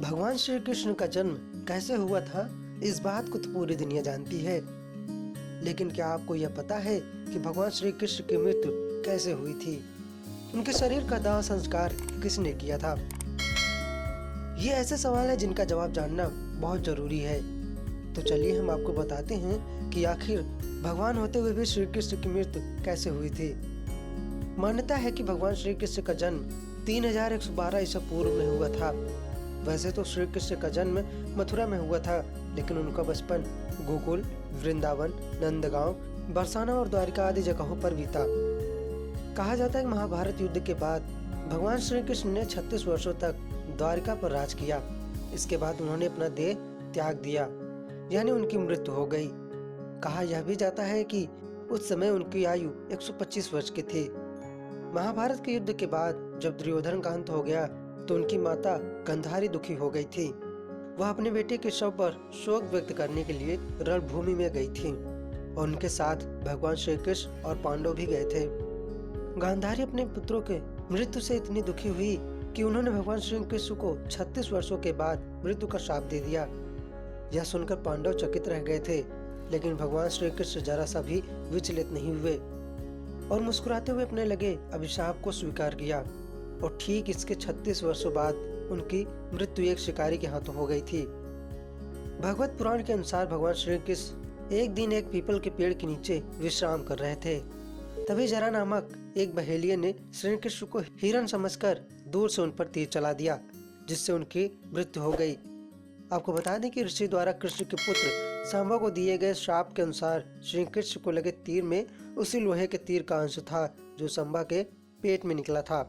भगवान श्री कृष्ण का जन्म कैसे हुआ था, इस बात को तो पूरी दुनिया जानती है। लेकिन क्या आपको यह पता है कि भगवान श्री कृष्ण की मृत्यु कैसे हुई थी? उनके शरीर का दाह संस्कार किसने किया था? ये ऐसे सवाल है जिनका जवाब जानना बहुत जरूरी है। तो चलिए हम आपको बताते हैं कि आखिर भगवान होते हुए भी श्री कृष्ण की मृत्यु कैसे हुई थी। मान्यता है कि भगवान श्री कृष्ण का जन्म 3112 ईसा पूर्व में हुआ था। वैसे तो श्री कृष्ण का जन्म मथुरा में हुआ था, लेकिन उनका बचपन गोकुल, वृंदावन, नंदगांव, बरसाना और द्वारिका आदि जगहों पर बीता। कहा जाता है कि महाभारत युद्ध के बाद भगवान श्री कृष्ण ने 36 वर्षों तक द्वारिका पर राज किया। इसके बाद उन्होंने अपना देह त्याग दिया, यानी उनकी मृत्यु हो गई। कहा यह भी जाता है कि उस समय उनकी आयु 125 वर्ष की थी। महाभारत के युद्ध के बाद जब दुर्योधन का अंत हो गया तो उनकी माता गांधारी दुखी हो गई थी। वह अपने बेटे के शव पर शोक व्यक्त करने के लिए रणभूमि में गई थी और उनके साथ भगवान श्री कृष्ण और पांडव भी गए थे। गांधारी अपने पुत्रों के मृत्यु से इतनी दुखी हुई कि उन्होंने भगवान श्री कृष्ण को 36 वर्षों के बाद मृत्यु का श्राप दे दिया। यह सुनकर पांडव चकित रह गए थे, लेकिन भगवान श्री कृष्ण जरा सा भी विचलित नहीं हुए और मुस्कुराते हुए अपने लगे अभिशाप को स्वीकार किया। और ठीक इसके 36 वर्षों बाद उनकी मृत्यु एक शिकारी के हाथों हो गई थी। भगवत पुराण के अनुसार भगवान श्री कृष्ण एक दिन एक पीपल के पेड़ के नीचे विश्राम कर रहे थे। तभी जरा नामक एक बहेलिये ने श्री कृष्ण को हिरण समझकर दूर से उन पर तीर चला दिया, जिससे उनकी मृत्यु हो गई। आपको बता दें कि ऋषि द्वारा कृष्ण के पुत्र सांबा को दिए गए श्राप के अनुसार श्री कृष्ण को लगे तीर में उसी लोहे के तीर का अंश था जो सांबा के पेट में निकला था।